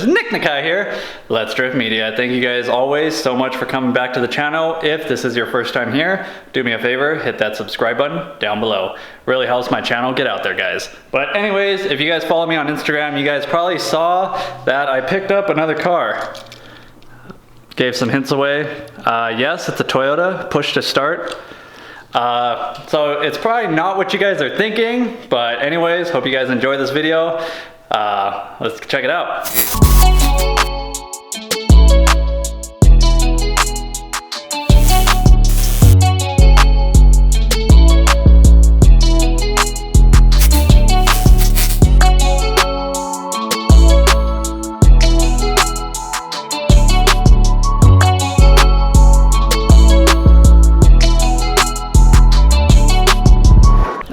guys, Nick Nakai here, Let's Drift Media. Thank you guys always so much for coming back to the channel. If this is your first time here, do me a favor, hit that subscribe button down below. Really helps my channel get out there, guys. But anyways, if you guys follow me on Instagram, you guys probably saw that I picked up another car. Gave some hints away. Yes, it's a Toyota, push to start. So it's probably not what you guys are thinking, but anyways, hope you guys enjoy this video. Let's check it out.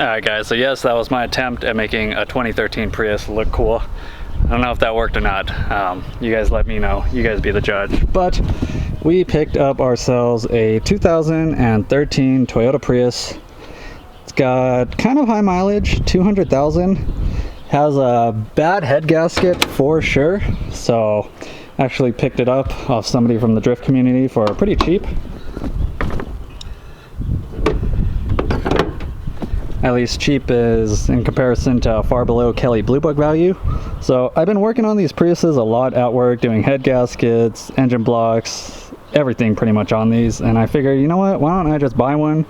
Alright guys, so yes, that was my attempt at making a 2013 Prius look cool. I don't know if that worked or not. You guys let me know. You guys be the judge. But we picked up ourselves a 2013 Toyota Prius. It's got kind of high mileage, 200,000. Has a bad head gasket for sure. So actually picked it up off somebody from the drift community for pretty cheap. At least cheap is in comparison to far below Kelly Blue Book value. So I've been working on these Priuses a lot at work, doing head gaskets, engine blocks, everything pretty much on these. And I figured, you know what, why don't I just buy one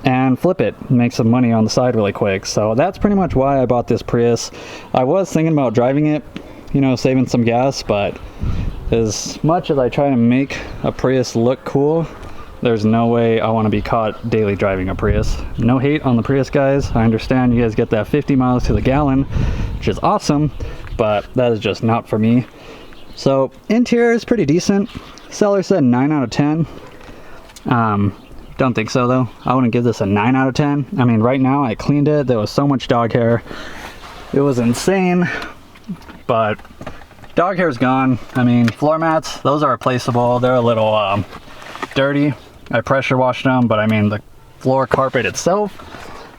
and flip it, make some money on the side really quick. So that's pretty much why I bought this Prius. I was thinking about driving it, you know, saving some gas, but as much as I try to make a Prius look cool, there's no way I want to be caught daily driving a Prius. No hate on the Prius guys. I understand you guys get that 50 miles to the gallon, which is awesome, but that is just not for me. So interior is pretty decent. Seller said 9 out of 10. Don't think so though. I wouldn't give this a 9 out of 10. I mean, right now I cleaned it. There was so much dog hair. It was insane, but dog hair's gone. I mean, floor mats, those are replaceable. They're a little dirty. I pressure washed them, but I mean the floor carpet itself,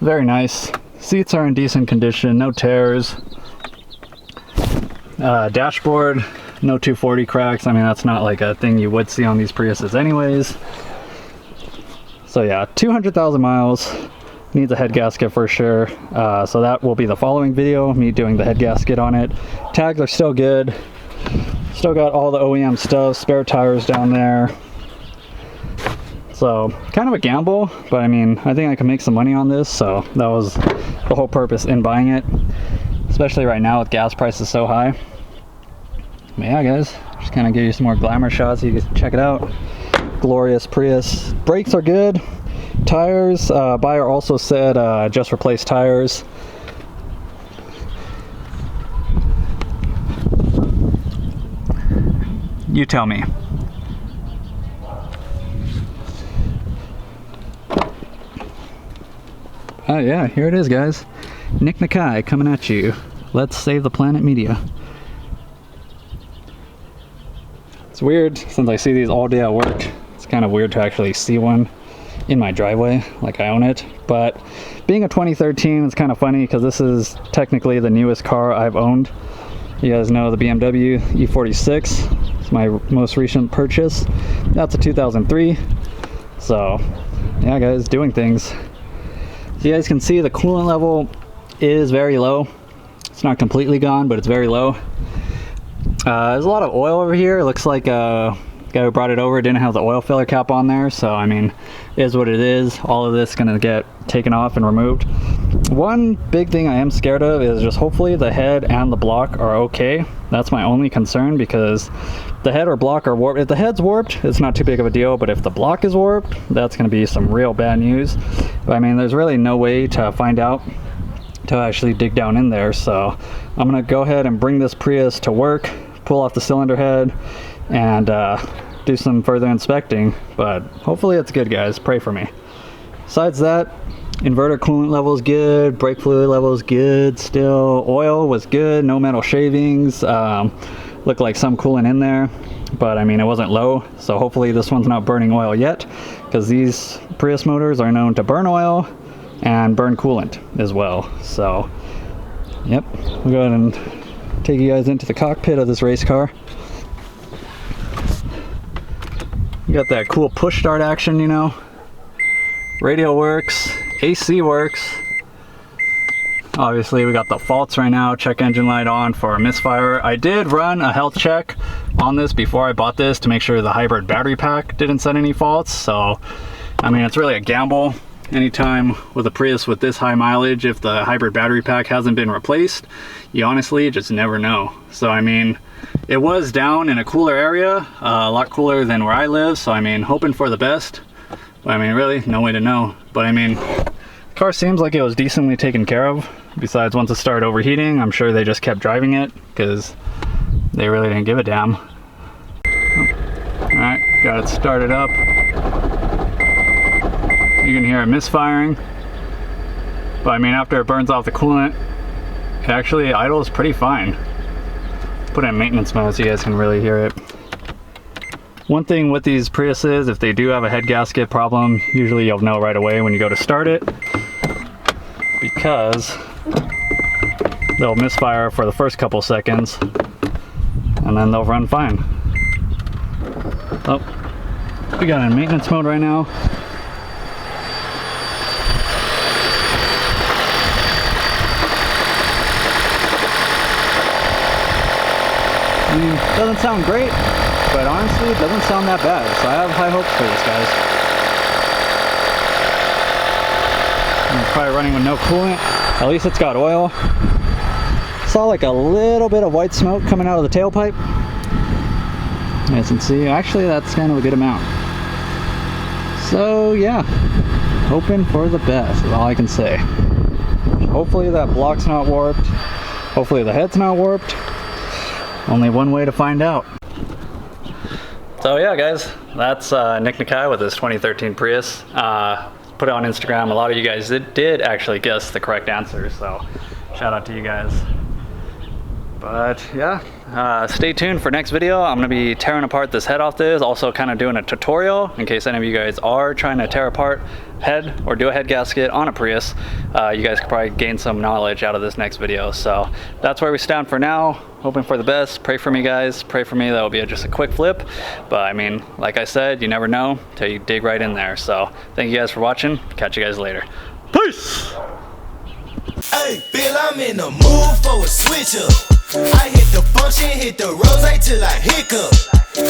very nice. Seats are in decent condition, no tears. Dashboard, no 240 cracks. I mean, that's not like a thing you would see on these Priuses anyways. So yeah, 200,000 miles. Needs a head gasket for sure. So that will be the following video, me doing the head gasket on it. Tags are still good. Still got all the OEM stuff, spare tires down there. So kind of a gamble, but I mean, I think I can make some money on this, so that was the whole purpose in buying it, especially right now with gas prices so high. But yeah guys, just kind of give you some more glamour shots so you can check it out. Glorious Prius. Brakes are good. Tires, buyer also said just replace tires. You tell me. Yeah, here it is guys. Nick Nakai coming at you. Let's Save the Planet Media. It's weird since I see these all day at work. It's kind of weird to actually see one in my driveway like I own it. But being a 2013, it's kind of funny because this is technically the newest car I've owned. You guys know the BMW E46. It's my most recent purchase. That's a 2003. So yeah guys, doing things. You guys can see the coolant level is very low. It's not completely gone, but it's very low. There's a lot of oil over here. It looks like the guy who brought it over didn't have the oil filler cap on there, so I mean, it is what it is. All of this is gonna get taken off and removed. One big thing I am scared of is just hopefully the head and the block are okay. That's my only concern, because the head or block are warped. If the head's warped, it's not too big of a deal, but if the block is warped, that's going to be some real bad news. But I mean, there's really no way to find out to actually dig down in there, so I'm going to go ahead and bring this Prius to work, pull off the cylinder head, and do some further inspecting. But hopefully it's good guys, pray for me. Besides that, inverter coolant level is good, brake fluid level is good still, oil was good, no metal shavings, looked like some coolant in there, but I mean it wasn't low, so hopefully this one's not burning oil yet, because these Prius motors are known to burn oil and burn coolant as well. So yep, we'll go ahead and take you guys into the cockpit of this race car. You got that cool push start action, you know. Radio works, AC works. Obviously we got the faults right now. Check engine light on for a misfire. I did run a health check on this before I bought this to make sure the hybrid battery pack didn't set any faults. So I mean, it's really a gamble anytime with a Prius with this high mileage. If the hybrid battery pack hasn't been replaced, you honestly just never know. So I mean, it was down in a cooler area, a lot cooler than where I live, so I mean, hoping for the best. But I mean, really, no way to know. But I mean, the car seems like it was decently taken care of. Besides, once it started overheating, I'm sure they just kept driving it because they really didn't give a damn. Alright, got it started up. You can hear it misfiring. But I mean, after it burns off the coolant, it actually idles pretty fine. Put it in maintenance mode so you guys can really hear it. One thing with these Priuses, if they do have a head gasket problem, usually you'll know right away when you go to start it, because they'll misfire for the first couple seconds and then they'll run fine. Oh, we got it in maintenance mode right now. I mean, doesn't sound great, but honestly, it doesn't sound that bad. So I have high hopes for this, guys. It's probably running with no coolant. At least it's got oil. Saw like a little bit of white smoke coming out of the tailpipe. As you can see, actually that's kind of a good amount. So yeah, hoping for the best is all I can say. Hopefully that block's not warped. Hopefully the head's not warped. Only one way to find out. So yeah, guys, that's Nick Nakai with his 2013 Prius. Put it on Instagram. A lot of you guys did actually guess the correct answer, so shout out to you guys. But yeah, stay tuned for next video. I'm gonna be tearing apart this head off this, also kind of doing a tutorial in case any of you guys are trying to tear apart head or do a head gasket on a Prius. You guys could probably gain some knowledge out of this next video. So that's where we stand for now. Hoping for the best. Pray for me, guys. Pray for me. That will be just a quick flip. But I mean, like I said, you never know till you dig right in there. So thank you guys for watching. Catch you guys later. Peace! Hey, Bill, I'm in the mood for a switch up. I hit the function, hit the rose till I hiccup.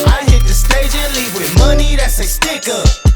I hit the stage and leave with money that's a stick up.